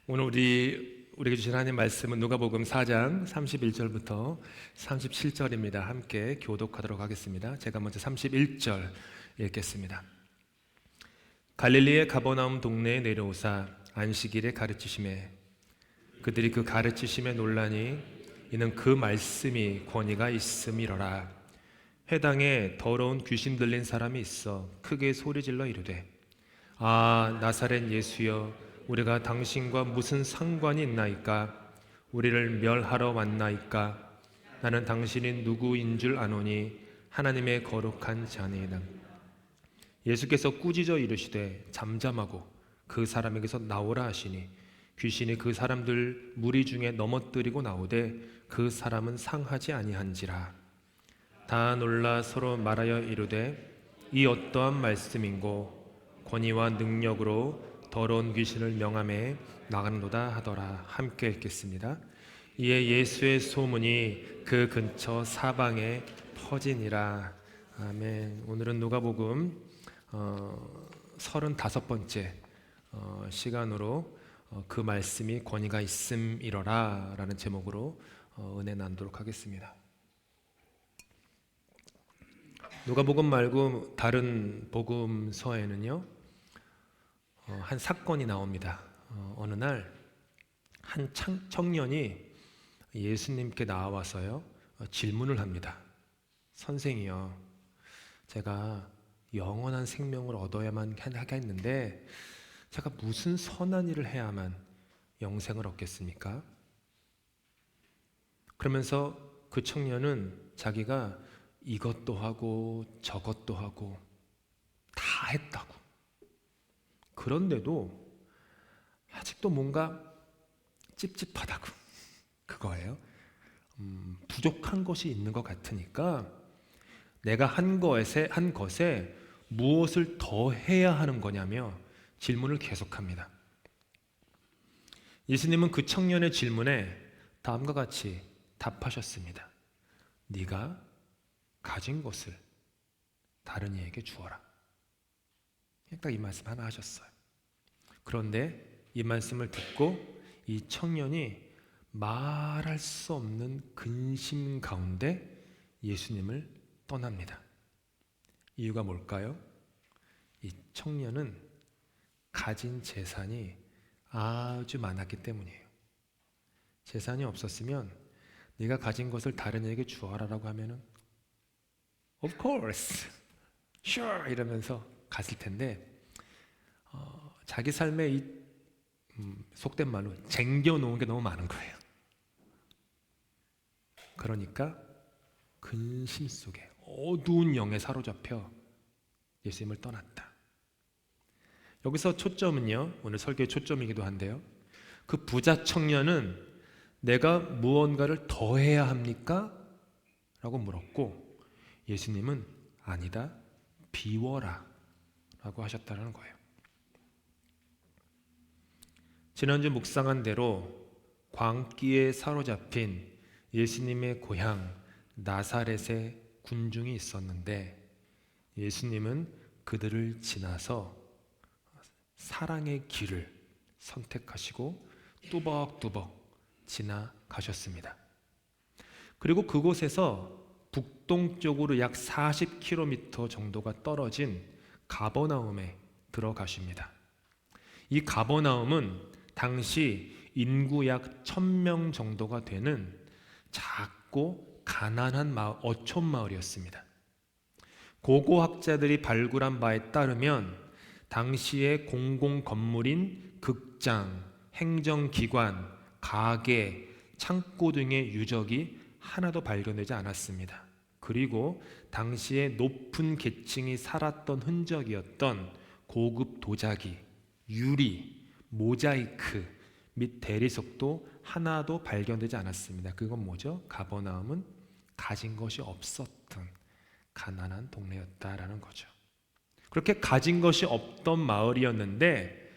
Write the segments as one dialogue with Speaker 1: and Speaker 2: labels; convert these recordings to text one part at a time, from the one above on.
Speaker 1: 오늘 우리에게 주신 하나님 말씀은 누가복음 4장 31절부터 37절입니다. 함께 교독하도록 하겠습니다. 제가 먼저 31절 읽겠습니다. 갈릴리의 가버나움 동네에 내려오사 안식일에 가르치심에 그들이 그 가르치심에 놀라니 이는 그 말씀이 권위가 있음이로라. 회당에 더러운 귀신 들린 사람이 있어 크게 소리질러 이르되 아 나사렛 예수여 우리가 당신과 무슨 상관이 있나이까? 우리를 멸하러 왔나이까? 나는 당신이 누구인 줄 아노니 하나님의 거룩한 자니이다. 예수께서 꾸짖어 이르시되 잠잠하고 그 사람에게서 나오라 하시니 귀신이 그 사람들 무리 중에 넘어뜨리고 나오되 그 사람은 상하지 아니한지라. 다 놀라 서로 말하여 이르되 이 어떠한 말씀인고 권위와 능력으로 더러운 귀신을 명함에 나가는도다 하더라. 함께 읽겠습니다. 이에 예수의 소문이 그 근처 사방에 퍼지니라. 아멘. 오늘은 누가복음 35번째 시간으로 그 말씀이 권위가 있음이로라 라는 제목으로 은혜 나누도록 하겠습니다. 누가복음 말고 다른 복음서에는요 한 사건이 나옵니다. 어느 날 한 청년이 예수님께 나와서요 질문을 합니다. 선생이요, 제가 영원한 생명을 얻어야만 하겠는데 제가 무슨 선한 일을 해야만 영생을 얻겠습니까? 그러면서 그 청년은 자기가 이것도 하고 저것도 하고 다 했다고, 그런데도 아직도 뭔가 찝찝하다고, 그거예요. 부족한 것이 있는 것 같으니까 내가 한 것에 무엇을 더 해야 하는 거냐며 질문을 계속합니다. 예수님은 그 청년의 질문에 다음과 같이 답하셨습니다. 네가 가진 것을 다른 이에게 주어라. 딱 이 말씀 하나 하셨어요. 그런데 이 말씀을 듣고 이 청년이 말할 수 없는 근심 가운데 예수님을 떠납니다. 이유가 뭘까요? 이 청년은 가진 재산이 아주 많았기 때문이에요. 재산이 없었으면 네가 가진 것을 다른 이에게 주어라라고 하면은 Of course, sure 이러면서 갔을 텐데 자기 삶에 이 속된 말로 쟁겨놓은 게 너무 많은 거예요. 그러니까 근심 속에 어두운 영에 사로잡혀 예수님을 떠났다. 여기서 초점은요, 오늘 설교의 초점이기도 한데요, 그 부자 청년은 내가 무언가를 더 해야 합니까? 라고 물었고 예수님은 아니다, 비워라 라고 하셨다는 거예요. 지난주 묵상한 대로 광기에 사로잡힌 예수님의 고향 나사렛에 군중이 있었는데 예수님은 그들을 지나서 사랑의 길을 선택하시고 뚜벅뚜벅 지나가셨습니다. 그리고 그곳에서 북동쪽으로 약 40km 정도가 떨어진 가버나움에 들어가십니다. 이 가버나움은 당시 인구 약 1000명 정도가 되는 작고 가난한 어촌 마을이었습니다. 고고학자들이 발굴한 바에 따르면 당시의 공공 건물인 극장, 행정기관, 가게, 창고 등의 유적이 하나도 발견되지 않았습니다. 그리고 당시에 높은 계층이 살았던 흔적이었던 고급 도자기, 유리, 모자이크 및 대리석도 하나도 발견되지 않았습니다. 그건 뭐죠? 가버나움은 가진 것이 없었던 가난한 동네였다라는 거죠. 그렇게 가진 것이 없던 마을이었는데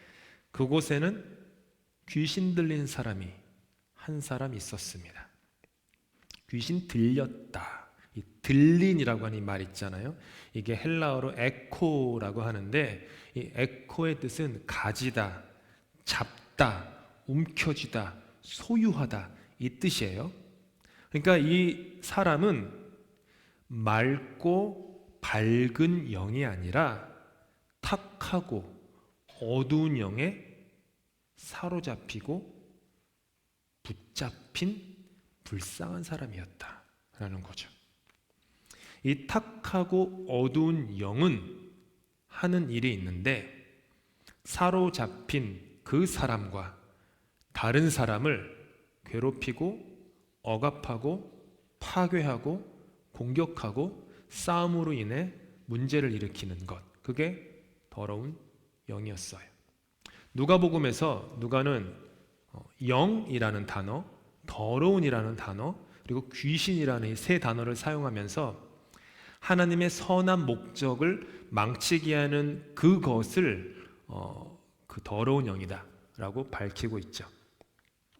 Speaker 1: 그곳에는 귀신 들린 사람이 한 사람 있었습니다. 귀신 들렸다, 이 들린이라고 하는 이 말 있잖아요. 이게 헬라어로 에코라고 하는데 이 에코의 뜻은 가지다, 잡다, 움켜쥐다, 소유하다 이 뜻이에요. 그러니까 이 사람은 맑고 밝은 영이 아니라 탁하고 어두운 영에 사로잡히고 붙잡힌 불쌍한 사람이었다라는 거죠. 이 탁하고 어두운 영은 하는 일이 있는데 사로잡힌 그 사람과 다른 사람을 괴롭히고 억압하고 파괴하고 공격하고 싸움으로 인해 문제를 일으키는 것, 그게 더러운 영이었어요. 누가복음에서 누가는 영이라는 단어, 더러운이라는 단어, 그리고 귀신이라는 이 세 단어를 사용하면서 하나님의 선한 목적을 망치게 하는 그것을 그 더러운 영이다 라고 밝히고 있죠.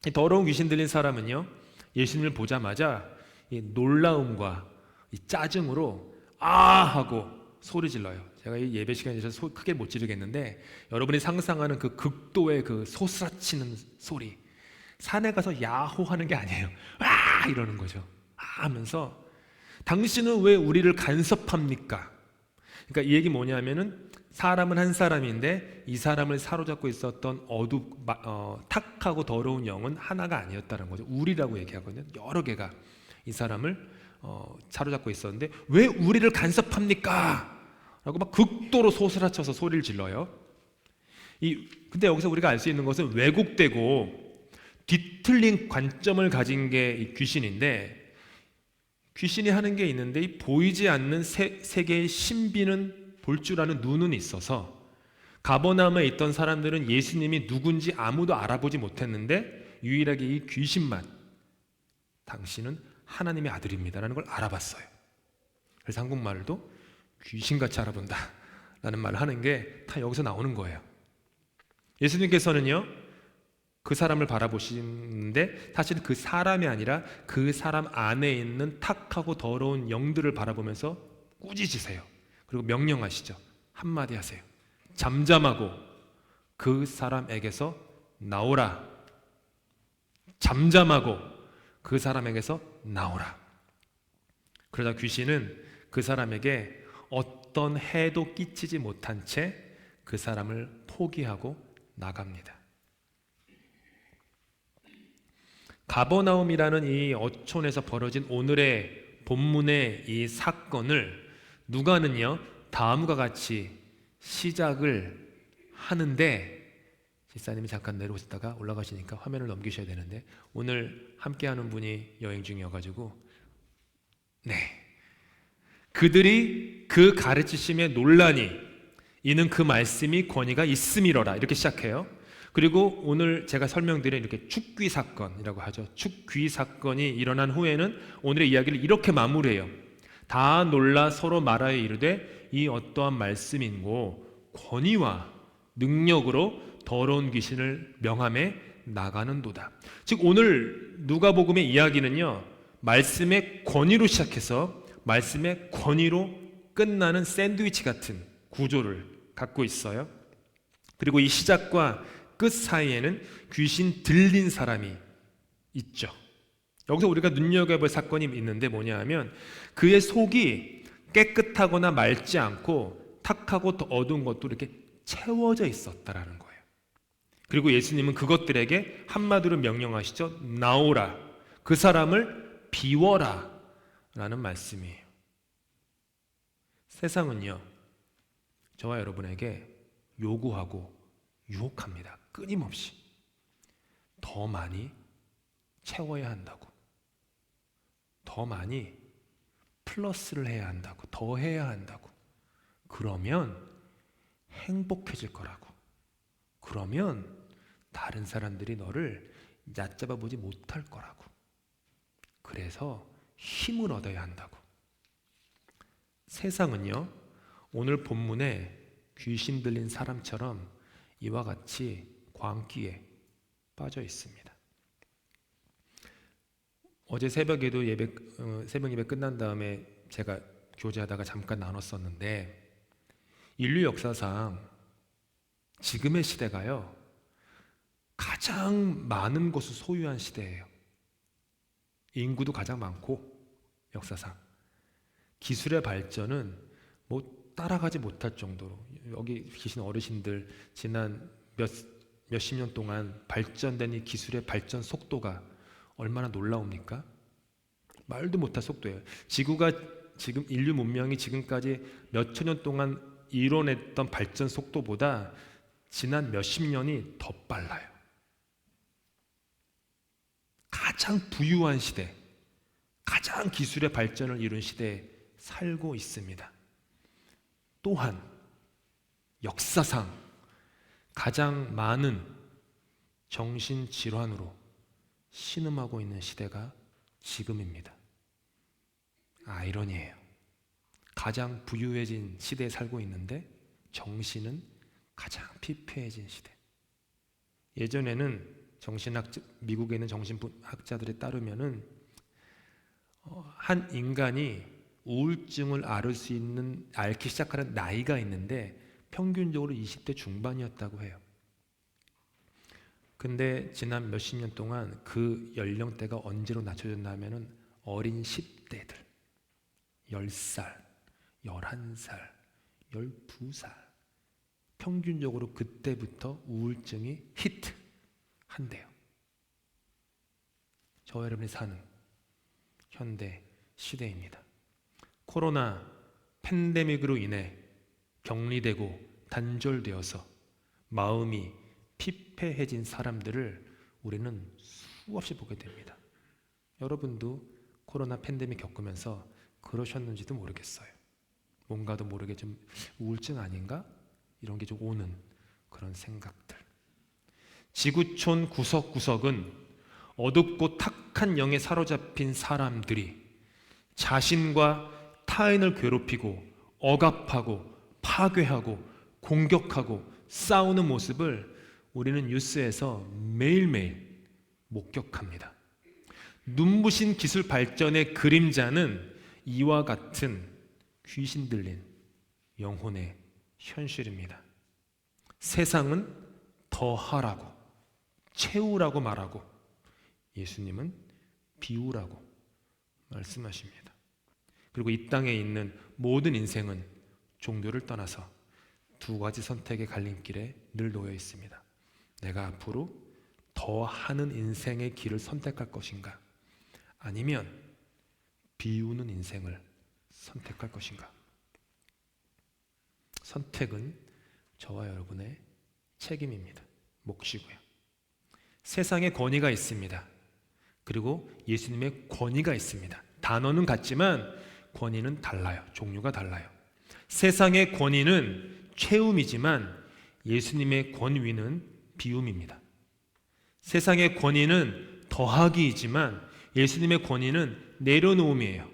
Speaker 1: 이 더러운 귀신 들린 사람은요, 예수님을 보자마자 이 놀라움과 이 짜증으로 아 하고 소리 질러요. 제가 이 예배 시간에서 크게 못 지르겠는데 여러분이 상상하는 그 극도의 그 소스라치는 소리, 산에 가서 야호 하는 게 아니에요. 아 이러는 거죠. 아 하면서 당신은 왜 우리를 간섭합니까? 그러니까 이 얘기 뭐냐면은 사람은 한 사람인데 이 사람을 사로잡고 있었던 탁하고 더러운 영은 하나가 아니었다는 거죠. 우리라고 얘기하거든요. 여러 개가 이 사람을 사로잡고 있었는데 왜 우리를 간섭합니까? 라고 막 극도로 소스라쳐서 소리를 질러요. 근데 여기서 우리가 알 수 있는 것은 왜곡되고 뒤틀린 관점을 가진 게 이 귀신인데, 귀신이 하는 게 있는데 이 보이지 않는 세계의 신비는 볼 줄 아는 눈은 있어서 가버나움에 있던 사람들은 예수님이 누군지 아무도 알아보지 못했는데 유일하게 이 귀신만 당신은 하나님의 아들입니다라는 걸 알아봤어요. 그래서 한국말도 귀신같이 알아본다 라는 말을 하는 게 다 여기서 나오는 거예요. 예수님께서는요 그 사람을 바라보시는데 사실 그 사람이 아니라 그 사람 안에 있는 탁하고 더러운 영들을 바라보면서 꾸짖으세요. 그리고 명령하시죠. 한마디 하세요. 잠잠하고 그 사람에게서 나오라. 잠잠하고 그 사람에게서 나오라. 그러자 귀신은 그 사람에게 어떤 해도 끼치지 못한 채 그 사람을 포기하고 나갑니다. 가버나움이라는 이 어촌에서 벌어진 오늘의 본문의 이 사건을 누가는요 다음과 같이 시작을 하는데, 집사님이 잠깐 내려오시다가 올라가시니까 화면을 넘기셔야 되는데 오늘 함께하는 분이 여행 중이어가지고 그들이 그 가르치심에 논란이 이는 그 말씀이 권위가 있음이로라 이렇게 시작해요. 그리고 오늘 제가 설명드린 이렇게 축귀 사건이라고 하죠. 축귀 사건이 일어난 후에는 오늘의 이야기를 이렇게 마무리해요. 다 놀라 서로 말하여 이르되 이 어떠한 말씀인고 권위와 능력으로 더러운 귀신을 명함에 나가는도다. 즉 오늘 누가복음의 이야기는요 말씀의 권위로 시작해서 말씀의 권위로 끝나는 샌드위치 같은 구조를 갖고 있어요. 그리고 이 시작과 끝 사이에는 귀신 들린 사람이 있죠. 여기서 우리가 눈여겨볼 사건이 있는데 뭐냐 하면 그의 속이 깨끗하거나 맑지 않고 탁하고 더 어두운 것도 이렇게 채워져 있었다라는 거예요. 그리고 예수님은 그것들에게 한마디로 명령하시죠. 나오라. 그 사람을 비워라 라는 말씀이에요. 세상은요 저와 여러분에게 요구하고 유혹합니다. 끊임없이 더 많이 채워야 한다고, 더 많이 플러스를 해야 한다고, 더 해야 한다고. 그러면 행복해질 거라고. 그러면 다른 사람들이 너를 얕잡아 보지 못할 거라고. 그래서 힘을 얻어야 한다고. 세상은요 오늘 본문에 귀신 들린 사람처럼 이와 같이 광기에 빠져 있습니다. 어제 새벽에도 새벽 예배 끝난 다음에 제가 교제하다가 잠깐 나눴었는데 인류 역사상 지금의 시대가요 가장 많은 것을 소유한 시대예요. 인구도 가장 많고 역사상 기술의 발전은 뭐 따라가지 못할 정도로, 여기 계신 어르신들 지난 몇십 년 동안 발전된 이 기술의 발전 속도가 얼마나 놀라웁니까? 말도 못할 속도예요. 지구가 지금 인류 문명이 지금까지 몇천 년 동안 이뤄냈던 발전 속도보다 지난 몇십 년이 더 빨라요. 가장 부유한 시대, 가장 기술의 발전을 이룬 시대에 살고 있습니다. 또한 역사상 가장 많은 정신질환으로 신음하고 있는 시대가 지금입니다. 아이러니예요. 가장 부유해진 시대에 살고 있는데 정신은 가장 피폐해진 시대. 예전에는 미국에 있는 정신학자들에 따르면은 한 인간이 우울증을 앓기 시작하는 나이가 있는데 평균적으로 20대 중반이었다고 해요. 근데 지난 몇십 년 동안 그 연령대가 언제로 낮춰졌냐면은 어린 10대들, 10살, 11살, 12살, 평균적으로 그때부터 우울증이 히트한대요. 저와 여러분이 사는 현대 시대입니다. 코로나 팬데믹으로 인해 격리되고 단절되어서 마음이 피폐해진 사람들을 우리는 수없이 보게 됩니다. 여러분도 코로나 팬데믹 겪으면서 그러셨는지도 모르겠어요. 뭔가도 모르게 좀 우울증 아닌가? 이런 게 좀 오는 그런 생각들. 지구촌 구석구석은 어둡고 탁한 영에 사로잡힌 사람들이 자신과 타인을 괴롭히고 억압하고 파괴하고 공격하고 싸우는 모습을 우리는 뉴스에서 매일매일 목격합니다. 눈부신 기술 발전의 그림자는 이와 같은 귀신 들린 영혼의 현실입니다. 세상은 더하라고, 채우라고 말하고 예수님은 비우라고 말씀하십니다. 그리고 이 땅에 있는 모든 인생은 종교를 떠나서 두 가지 선택의 갈림길에 늘 놓여 있습니다. 내가 앞으로 더하는 인생의 길을 선택할 것인가? 아니면 비우는 인생을 선택할 것인가? 선택은 저와 여러분의 책임입니다. 몫이고요. 세상에 권위가 있습니다. 그리고 예수님의 권위가 있습니다. 단어는 같지만 권위는 달라요. 종류가 달라요. 세상의 권위는 채움이지만 예수님의 권위는 비움입니다. 세상의 권위는 더하기이지만 예수님의 권위는 내려놓음이에요.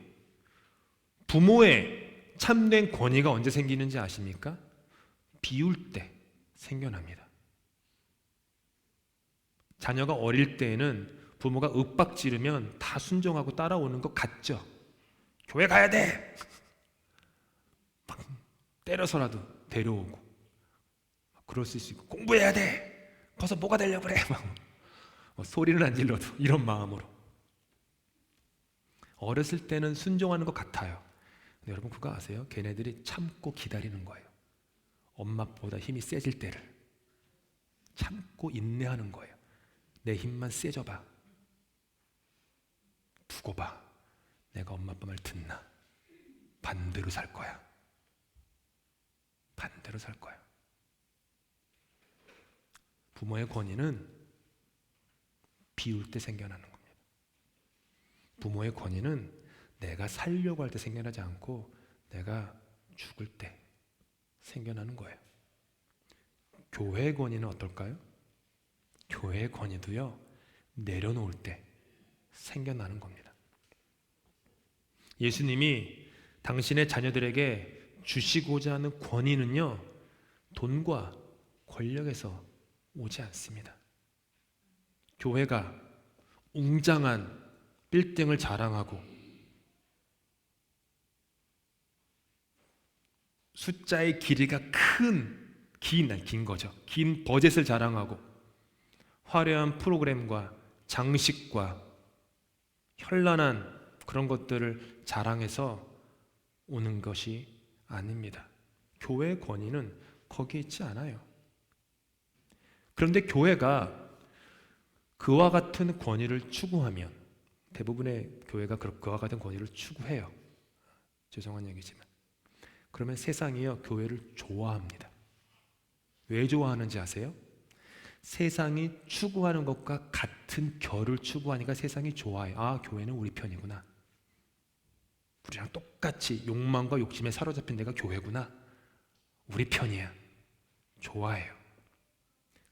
Speaker 1: 부모의 참된 권위가 언제 생기는지 아십니까? 비울 때 생겨납니다. 자녀가 어릴 때에는 부모가 윽박지르면 다 순종하고 따라오는 것 같죠? 교회 가야 돼! 막 때려서라도 데려오고, 그럴 수 있고, 공부해야 돼! 커서 뭐가 되려고 그래! 막 소리는 안 질러도 이런 마음으로. 어렸을 때는 순종하는 것 같아요. 근데 여러분 그거 아세요? 걔네들이 참고 기다리는 거예요. 엄마보다 힘이 세질 때를 참고 인내하는 거예요. 내 힘만 세져봐. 두고 봐. 내가 엄마 아빠 말 듣나? 반대로 살 거야. 반대로 살 거야. 부모의 권위는 비울 때 생겨나는 겁니다. 부모의 권위는 내가 살려고 할 때 생겨나지 않고 내가 죽을 때 생겨나는 거예요. 교회의 권위는 어떨까요? 교회의 권위도요, 내려놓을 때 생겨나는 겁니다. 예수님이 당신의 자녀들에게 주시고자 하는 권위는요, 돈과 권력에서 오지 않습니다. 교회가 웅장한 빌딩을 자랑하고 숫자의 길이가 긴 거죠. 긴 버젯을 자랑하고 화려한 프로그램과 장식과 현란한 그런 것들을 자랑해서 오는 것이 아닙니다. 교회의 권위는 거기에 있지 않아요. 그런데 교회가 그와 같은 권위를 추구하면, 대부분의 교회가 그와 같은 권위를 추구해요. 죄송한 얘기지만. 그러면 세상이요, 교회를 좋아합니다. 왜 좋아하는지 아세요? 세상이 추구하는 것과 같은 결을 추구하니까 세상이 좋아해요. 아, 교회는 우리 편이구나. 우리랑 똑같이 욕망과 욕심에 사로잡힌 데가 교회구나. 우리 편이야. 좋아해요.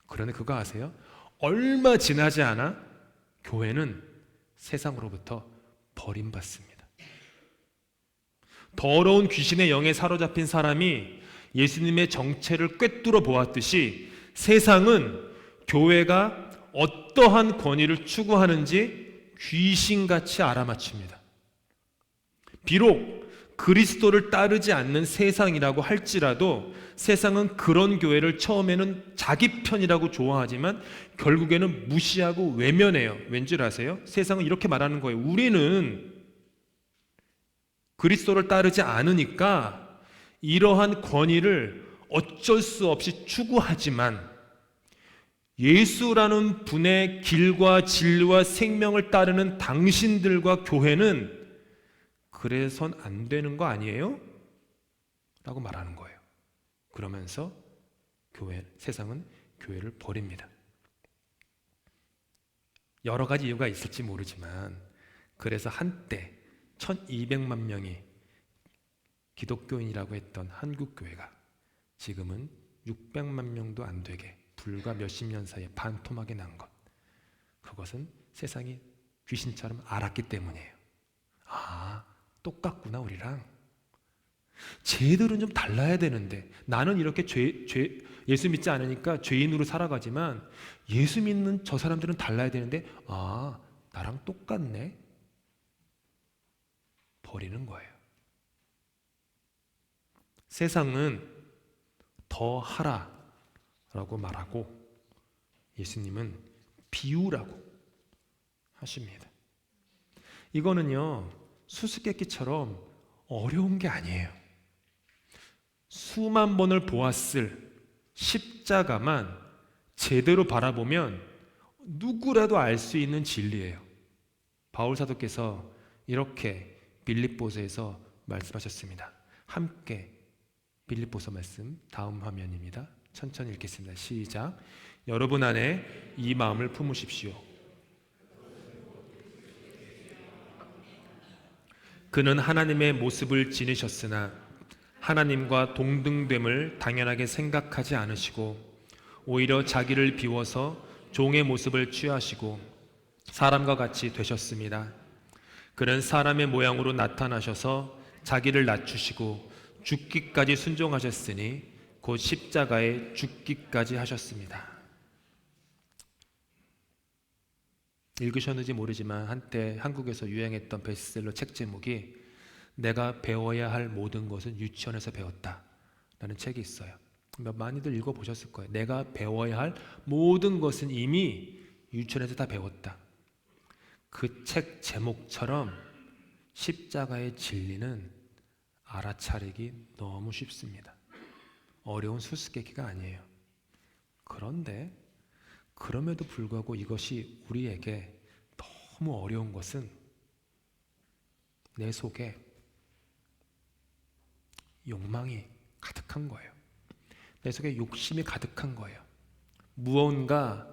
Speaker 1: 그런데 그거 아세요? 얼마 지나지 않아 교회는 세상으로부터 버림받습니다. 더러운 귀신의 영에 사로잡힌 사람이 예수님의 정체를 꿰뚫어 보았듯이 세상은 교회가 어떠한 권위를 추구하는지 귀신같이 알아맞힙니다. 비록 그리스도를 따르지 않는 세상이라고 할지라도 세상은 그런 교회를 처음에는 자기 편이라고 좋아하지만 결국에는 무시하고 외면해요. 왠지 아세요? 세상은 이렇게 말하는 거예요. 우리는 그리스도를 따르지 않으니까 이러한 권위를 어쩔 수 없이 추구하지만 예수라는 분의 길과 진리와 생명을 따르는 당신들과 교회는 그래선 안 되는 거 아니에요? 라고 말하는 거예요. 그러면서 세상은 교회를 버립니다. 여러 가지 이유가 있을지 모르지만 그래서 한때 1200만 명이 기독교인이라고 했던 한국교회가 지금은 600만 명도 안 되게 불과 몇십 년 사이에 반토막이 난 것, 그것은 세상이 귀신처럼 알았기 때문이에요. 아, 똑같구나 우리랑. 쟤들은 좀 달라야 되는데 나는 이렇게 예수 믿지 않으니까 죄인으로 살아가지만 예수 믿는 저 사람들은 달라야 되는데 아, 나랑 똑같네. 버리는 거예요. 세상은 더 하라라고 말하고 예수님은 비우라고 하십니다. 이거는요, 수수께끼처럼 어려운 게 아니에요. 수만 번을 보았을 십자가만 제대로 바라보면 누구라도 알 수 있는 진리예요. 바울 사도께서 이렇게 빌립보서에서 말씀하셨습니다. 함께 빌립보서 말씀 다음 화면입니다. 천천히 읽겠습니다. 시작. 여러분 안에 이 마음을 품으십시오. 그는 하나님의 모습을 지니셨으나 하나님과 동등됨을 당연하게 생각하지 않으시고 오히려 자기를 비워서 종의 모습을 취하시고 사람과 같이 되셨습니다. 그는 사람의 모양으로 나타나셔서 자기를 낮추시고 죽기까지 순종하셨으니 곧 십자가에 죽기까지 하셨습니다. 읽으셨는지 모르지만 한때 한국에서 유행했던 베스트셀러 책 제목이 내가 배워야 할 모든 것은 유치원에서 배웠다 라는 책이 있어요. 많이들 읽어보셨을 거예요. 내가 배워야 할 모든 것은 이미 유치원에서 다 배웠다. 그 책 제목처럼 십자가의 진리는 알아차리기 너무 쉽습니다. 어려운 수수께끼가 아니에요. 그런데 그럼에도 불구하고 이것이 우리에게 너무 어려운 것은 내 속에 욕망이 가득한 거예요. 내 속에 욕심이 가득한 거예요. 무언가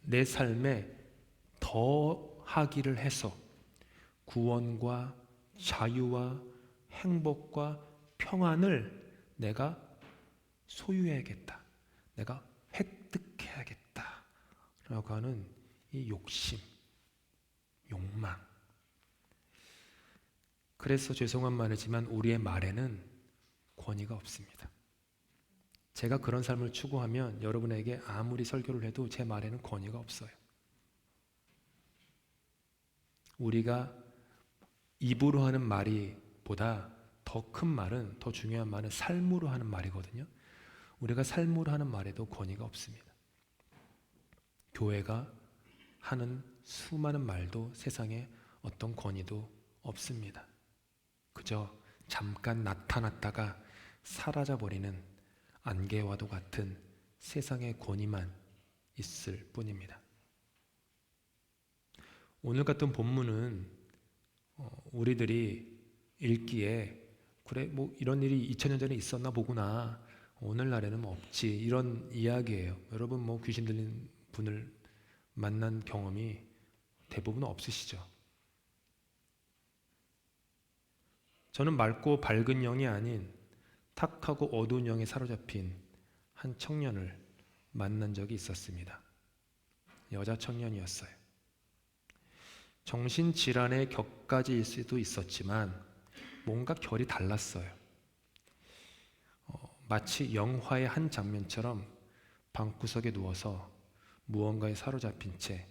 Speaker 1: 내 삶에 더 하기를 해서 구원과 자유와 행복과 평안을 내가 소유해야겠다. 내가 획득해야겠다. 라고 하는 이 욕심, 욕망. 그래서 죄송한 말이지만 우리의 말에는 권위가 없습니다. 제가 그런 삶을 추구하면 여러분에게 아무리 설교를 해도 제 말에는 권위가 없어요. 우리가 입으로 하는 말이 보다 더 큰 말은, 더 중요한 말은 삶으로 하는 말이거든요. 우리가 삶으로 하는 말에도 권위가 없습니다. 교회가 하는 수많은 말도 세상에 어떤 권위도 없습니다. 그저 잠깐 나타났다가 사라져버리는 안개와도 같은 세상의 권위만 있을 뿐입니다. 오늘 같은 본문은 우리들이 읽기에 그래 뭐 이런 일이 2000년 전에 있었나 보구나, 오늘날에는 뭐 없지, 이런 이야기예요. 여러분 뭐 귀신 들린 분을 만난 경험이 대부분 없으시죠? 저는 맑고 밝은 영이 아닌 탁하고 어두운 영에 사로잡힌 한 청년을 만난 적이 있었습니다. 여자 청년이었어요. 정신질환의 격가지일 수도 있었지만 뭔가 결이 달랐어요. 마치 영화의 한 장면처럼 방구석에 누워서 무언가에 사로잡힌 채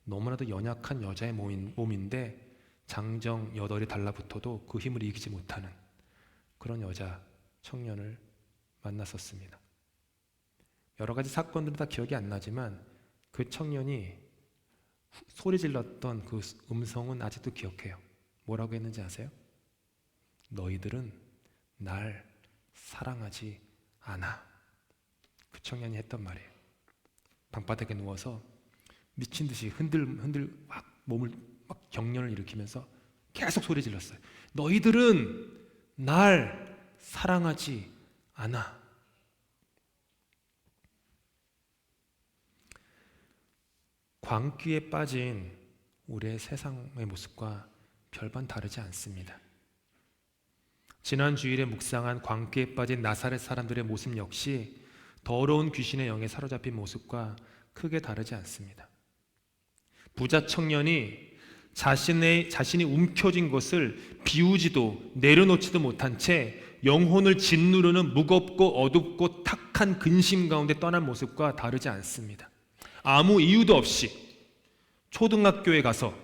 Speaker 1: 너무나도 연약한 여자의 몸인데 장정 8이 달라붙어도 그 힘을 이기지 못하는 그런 여자 청년을 만났었습니다. 여러 가지 사건들은 다 기억이 안 나지만 그 청년이 소리 질렀던 그 음성은 아직도 기억해요. 뭐라고 했는지 아세요? 너희들은 날 사랑하지 않아. 그 청년이 했던 말이에요. 방바닥에 누워서 미친 듯이 흔들 막 몸을 막 경련을 일으키면서 계속 소리 질렀어요. 너희들은 날 사랑하지 않아. 광기에 빠진 우리의 세상의 모습과 별반 다르지 않습니다. 지난 주일에 묵상한 광기에 빠진 나사렛 사람들의 모습 역시 더러운 귀신의 영에 사로잡힌 모습과 크게 다르지 않습니다. 부자 청년이 자신이 움켜쥔 것을 비우지도 내려놓지도 못한 채 영혼을 짓누르는 무겁고 어둡고 탁한 근심 가운데 떠난 모습과 다르지 않습니다. 아무 이유도 없이 초등학교에 가서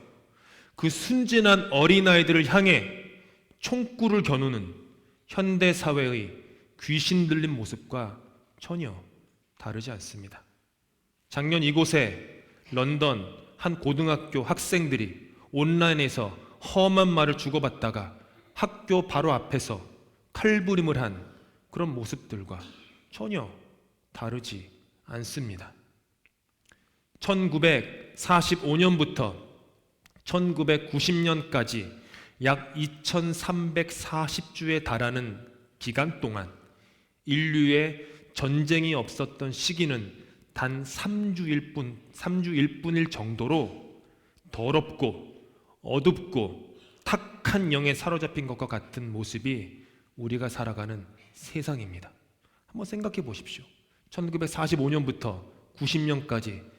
Speaker 1: 그 순진한 어린아이들을 향해 총구를 겨누는 현대사회의 귀신 들린 모습과 전혀 다르지 않습니다. 작년 이곳에 런던 한 고등학교 학생들이 온라인에서 험한 말을 주고받다가 학교 바로 앞에서 칼부림을 한 그런 모습들과 전혀 다르지 않습니다. 1945년부터 1990년까지 약 2340주에 달하는 기간 동안 인류의 전쟁이 없었던 시기는 단 3주일 뿐일 정도로 더럽고 어둡고 탁한 영에 사로잡힌 것과 같은 모습이 우리가 살아가는 세상입니다. 한번 생각해 보십시오. 1945년부터 90년까지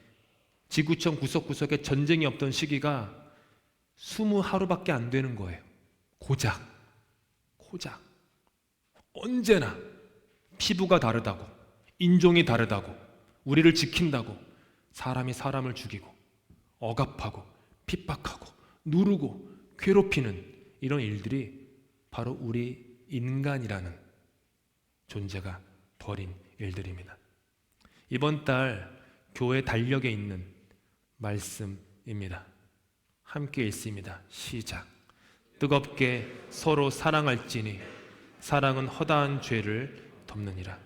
Speaker 1: 지구촌 구석구석에 전쟁이 없던 시기가 20하루밖에 안 되는 거예요. 고작 언제나 피부가 다르다고, 인종이 다르다고, 우리를 지킨다고 사람이 사람을 죽이고 억압하고 핍박하고 누르고 괴롭히는 이런 일들이 바로 우리 인간이라는 존재가 벌인 일들입니다. 이번 달 교회 달력에 있는 말씀입니다. 함께 읽습니다. 시작. 뜨겁게 서로 사랑할지니 사랑은 허다한 죄를 덮느니라.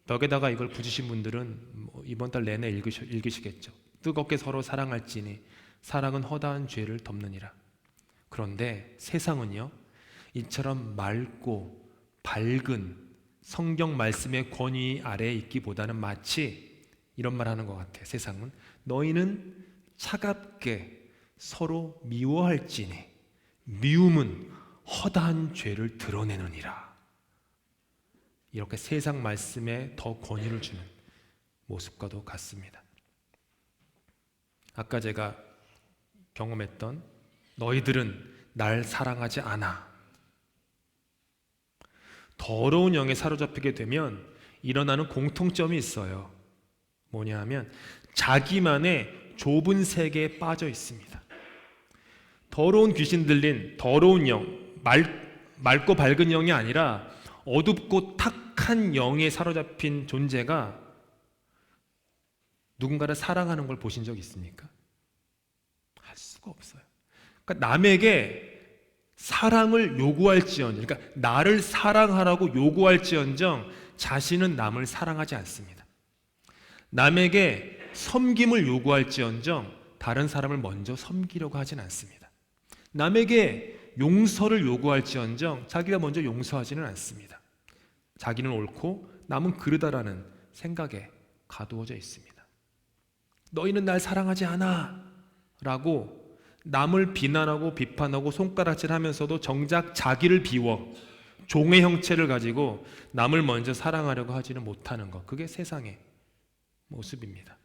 Speaker 1: 벽에다가 이걸 붙이신 분들은 이번 달 내내 읽으시겠죠. 뜨겁게 서로 사랑할지니 사랑은 허다한 죄를 덮느니라. 그런데 세상은요, 이처럼 맑고 밝은 성경 말씀의 권위 아래에 있기보다는 마치 이런 말 하는 것 같아요. 세상은 너희는 차갑게 서로 미워할지니 미움은 허다한 죄를 드러내느니라. 이렇게 세상 말씀에 더 권위를 주는 모습과도 같습니다. 아까 제가 경험했던 너희들은 날 사랑하지 않아. 더러운 영에 사로잡히게 되면 일어나는 공통점이 있어요. 뭐냐 하면 자기만의 좁은 세계에 빠져 있습니다. 더러운 귀신 들린 더러운 영, 맑고 밝은 영이 아니라 어둡고 탁한 영에 사로잡힌 존재가 누군가를 사랑하는 걸 보신 적 있습니까? 할 수가 없어요. 그러니까 남에게 사랑을 요구할지언정, 그러니까 나를 사랑하라고 요구할지언정 자신은 남을 사랑하지 않습니다. 남에게 섬김을 요구할지언정 다른 사람을 먼저 섬기려고 하진 않습니다. 남에게 용서를 요구할지언정 자기가 먼저 용서하지는 않습니다. 자기는 옳고 남은 그르다라는 생각에 가두어져 있습니다. 너희는 날 사랑하지 않아 라고 남을 비난하고 비판하고 손가락질하면서도 정작 자기를 비워 종의 형체를 가지고 남을 먼저 사랑하려고 하지는 못하는 것, 그게 세상의 모습입니다.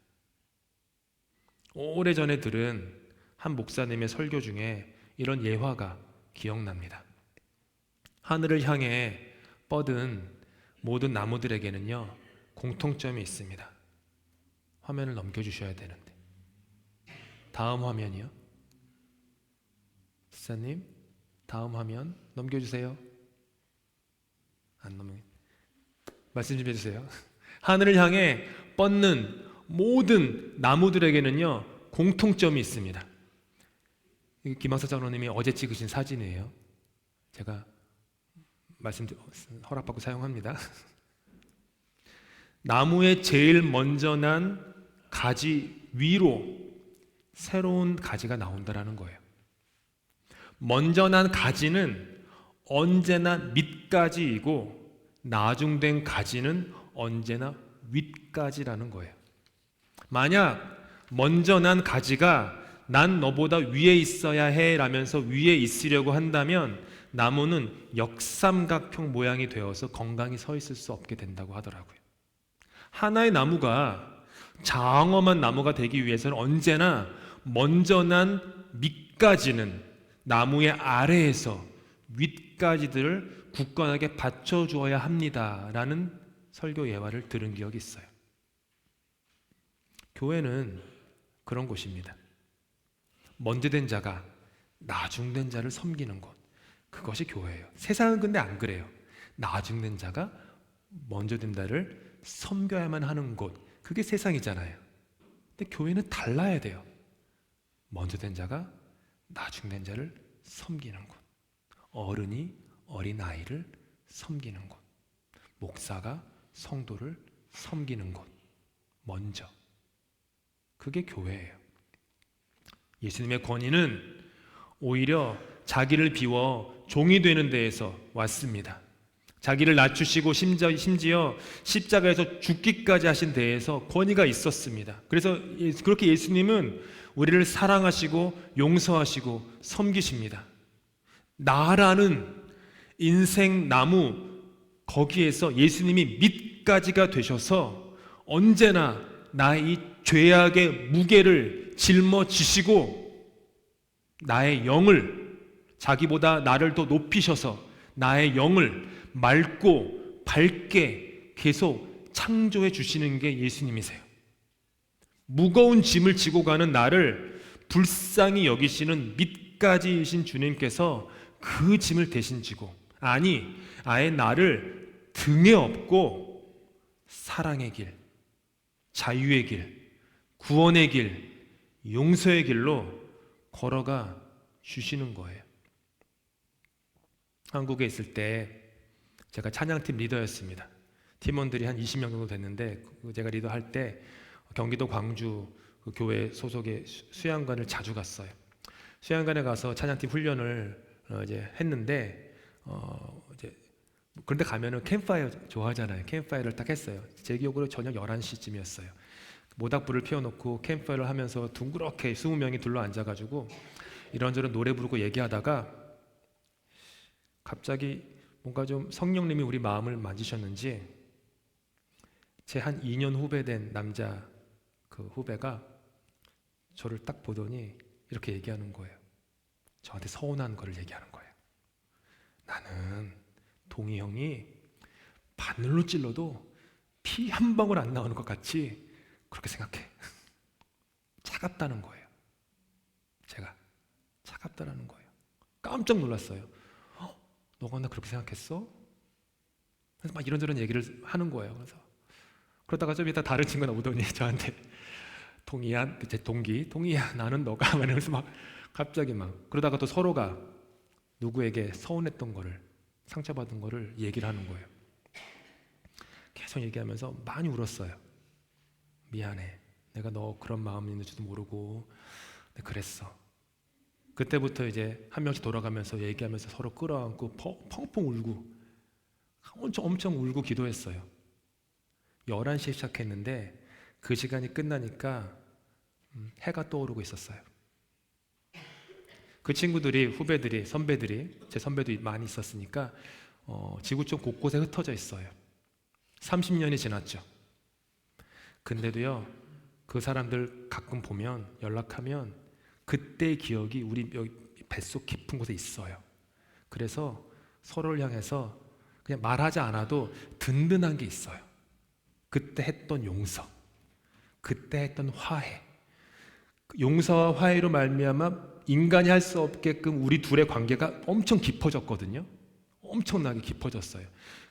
Speaker 1: 오래전에 들은 한 목사님의 설교 중에 이런 예화가 기억납니다. 하늘을 향해 뻗은 모든 나무들에게는요 공통점이 있습니다. 화면을 넘겨주셔야 되는데, 다음 화면이요. 지사님, 다음 화면 넘겨주세요. 안 넘겨. 말씀 좀 해주세요. 하늘을 향해 뻗는 모든 나무들에게는요 공통점이 있습니다. 김학사 장로님이 어제 찍으신 사진이에요. 제가 허락받고 사용합니다. 나무의 제일 먼저 난 가지 위로 새로운 가지가 나온다라는 거예요. 먼저 난 가지는 언제나 밑가지이고 나중된 가지는 언제나 윗가지라는 거예요. 만약 먼저 난 가지가 난 너보다 위에 있어야 해 라면서 위에 있으려고 한다면 나무는 역삼각형 모양이 되어서 건강히 서 있을 수 없게 된다고 하더라고요. 하나의 나무가 장엄한 나무가 되기 위해서는 언제나 먼저 난 밑가지는 나무의 아래에서 윗가지들을 굳건하게 받쳐주어야 합니다 라는 설교 예화를 들은 기억이 있어요. 교회는 그런 곳입니다. 먼저 된 자가 나중된 자를 섬기는 곳, 그것이 교회예요. 세상은 근데 안 그래요. 나중된 자가 먼저 된 자를 섬겨야만 하는 곳, 그게 세상이잖아요. 근데 교회는 달라야 돼요. 먼저 된 자가 나중된 자를 섬기는 곳, 어른이 어린아이를 섬기는 곳, 목사가 성도를 섬기는 곳, 먼저. 그게 교회예요. 예수님의 권위는 오히려 자기를 비워 종이 되는 데에서 왔습니다. 자기를 낮추시고 심지어 십자가에서 죽기까지 하신 데에서 권위가 있었습니다. 그래서 그렇게 예수님은 우리를 사랑하시고 용서하시고 섬기십니다. 나라는 인생 나무, 거기에서 예수님이 밑가지가 되셔서 언제나 나의 이 죄악의 무게를 짊어지시고 나의 영을, 자기보다 나를 더 높이셔서 나의 영을 맑고 밝게 계속 창조해 주시는 게 예수님이세요. 무거운 짐을 지고 가는 나를 불쌍히 여기시는 밑가지이신 주님께서 그 짐을 대신 지고, 아니 아예 나를 등에 업고 사랑의 길, 자유의 길, 구원의 길, 용서의 길로 걸어가 주시는 거예요. 한국에 있을 때 제가 찬양팀 리더였습니다. 팀원들이 한 20명 정도 됐는데 제가 리더할 때 경기도 광주 그 교회 소속의 수양관을 자주 갔어요. 수양관에 가서 찬양팀 훈련을 이제 했는데 이제 그런데 가면은 캠프파이어 좋아하잖아요. 캠프파이어를 딱 했어요. 제 기억으로 저녁 11시쯤이었어요. 모닥불을 피워놓고 캠프파이어를 하면서 둥그렇게 20명이 둘러 앉아가지고 이런저런 노래 부르고 얘기하다가 갑자기 뭔가 좀 성령님이 우리 마음을 만지셨는지 제 한 2년 후배 된 남자 그 후배가 저를 딱 보더니 이렇게 얘기하는 거예요. 저한테 서운한 거를 얘기하는 거예요. 나는 동희 형이 바늘로 찔러도 피 한 방울 안 나오는 것 같이 그렇게 생각해. 차갑다는 거예요. 제가 차갑다라는 거예요. 깜짝 놀랐어요. 너가 나 그렇게 생각했어? 그래서 막 이런저런 얘기를 하는 거예요. 그래서 그러다가 좀 이따 다른 친구가 오더니 저한테 동이야, 제 동기, 동이야, 나는 너가 막 이러면서 막 갑자기 막 그러다가 또 서로가 누구에게 서운했던 거를, 상처받은 거를 얘기를 하는 거예요. 계속 얘기하면서 많이 울었어요. 미안해, 내가 너 그런 마음이 있는지도 모르고 그랬어. 그때부터 이제 한 명씩 돌아가면서 얘기하면서 서로 끌어안고 펑펑 울고 엄청 울고 기도했어요. 11시에 시작했는데 그 시간이 끝나니까 해가 떠오르고 있었어요. 그 친구들이, 후배들이, 선배들이, 제 선배도 많이 있었으니까 지구촌 곳곳에 흩어져 있어요. 30년이 지났죠. 근데도요, 그 사람들 가끔 보면, 연락하면 그때의 기억이 우리 뱃속 깊은 곳에 있어요. 그래서 서로를 향해서 그냥 말하지 않아도 든든한 게 있어요. 그때 했던 용서, 그때 했던 화해, 용서와 화해로 말미암아 인간이 할 수 없게끔 우리 둘의 관계가 엄청 깊어졌거든요. 엄청나게 깊어졌어요.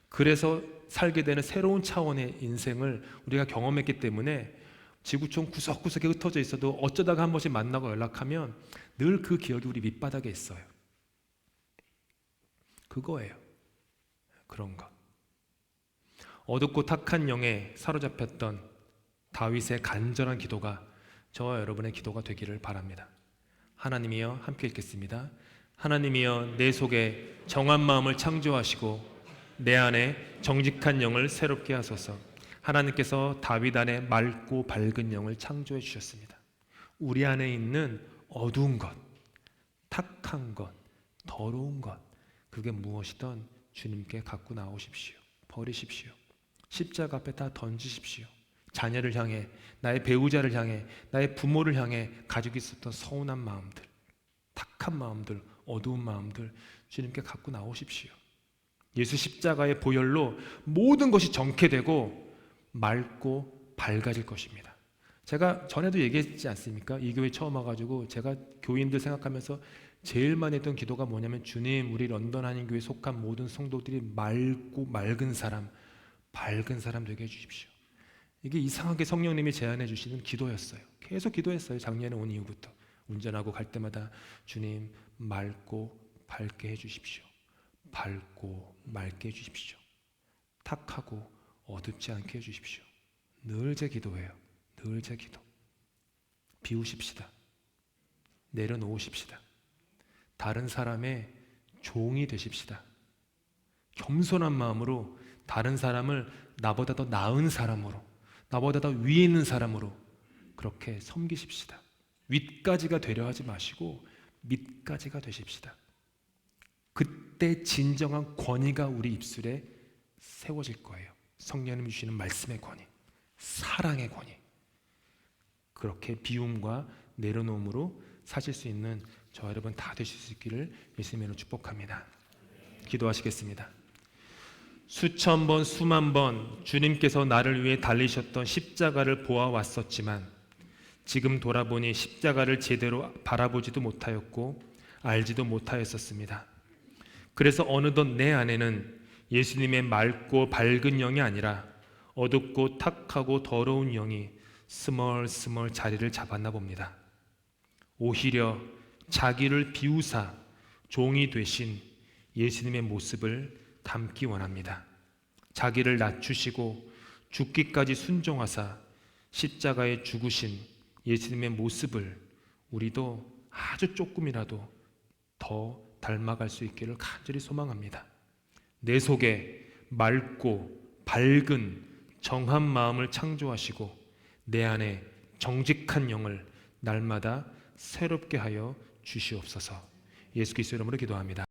Speaker 1: 그래서 살게 되는 새로운 차원의 인생을 우리가 경험했기 때문에 지구촌 구석구석에 흩어져 있어도 어쩌다가 한 번씩 만나고 연락하면 늘 그 기억이 우리 밑바닥에 있어요. 그거예요. 그런 것. 어둡고 탁한 영에 사로잡혔던 다윗의 간절한 기도가 저와 여러분의 기도가 되기를 바랍니다. 하나님이여, 함께 읽겠습니다. 하나님이여, 내 속에 정한 마음을 창조하시고 내 안에 정직한 영을 새롭게 하소서. 하나님께서 다윗 안에 맑고 밝은 영을 창조해 주셨습니다. 우리 안에 있는 어두운 것, 탁한 것, 더러운 것, 그게 무엇이든 주님께 갖고 나오십시오. 버리십시오. 십자가 앞에 다 던지십시오. 자녀를 향해, 나의 배우자를 향해, 나의 부모를 향해 가지고 있었던 서운한 마음들, 탁한 마음들, 어두운 마음들 주님께 갖고 나오십시오. 예수 십자가의 보혈로 모든 것이 정케되고 맑고 밝아질 것입니다. 제가 전에도 얘기했지 않습니까? 이 교회 처음 와가지고 제가 교인들 생각하면서 제일 많이 했던 기도가 뭐냐면, 주님, 우리 런던 한인교회에 속한 모든 성도들이 맑고 맑은 사람, 밝은 사람 되게 해주십시오. 이게 이상하게 성령님이 제안해 주시는 기도였어요. 계속 기도했어요. 작년에 온 이후부터. 운전하고 갈 때마다 주님, 맑고 밝게 해주십시오. 밝고 맑게 해주십시오. 탁하고 어둡지 않게 해주십시오. 늘 제 기도예요. 늘 제 기도. 비우십시다. 내려놓으십시다. 다른 사람의 종이 되십시다. 겸손한 마음으로 다른 사람을 나보다 더 나은 사람으로, 나보다 더 위에 있는 사람으로 그렇게 섬기십시다. 윗가지가 되려 하지 마시고 밑가지가 되십시다. 그때 진정한 권위가 우리 입술에 세워질 거예요. 성령님이 주시는 말씀의 권위, 사랑의 권위. 그렇게 비움과 내려놓음으로 사실 수 있는 저와 여러분 다 되실 수 있기를 예수님으로 축복합니다. 기도하시겠습니다. 수천 번, 수만 번 주님께서 나를 위해 달리셨던 십자가를 보아왔었지만 지금 돌아보니 십자가를 제대로 바라보지도 못하였고 알지도 못하였었습니다. 그래서 어느덧 내 안에는 예수님의 맑고 밝은 영이 아니라 어둡고 탁하고 더러운 영이 스멀스멀 자리를 잡았나 봅니다. 오히려 자기를 비우사 종이 되신 예수님의 모습을 담기 원합니다. 자기를 낮추시고 죽기까지 순종하사 십자가에 죽으신 예수님의 모습을 우리도 아주 조금이라도 더 닮아갈 수 있기를 간절히 소망합니다. 내 속에 맑고 밝은 정한 마음을 창조하시고 내 안에 정직한 영을 날마다 새롭게 하여 주시옵소서. 예수 그리스도 이름으로 기도합니다.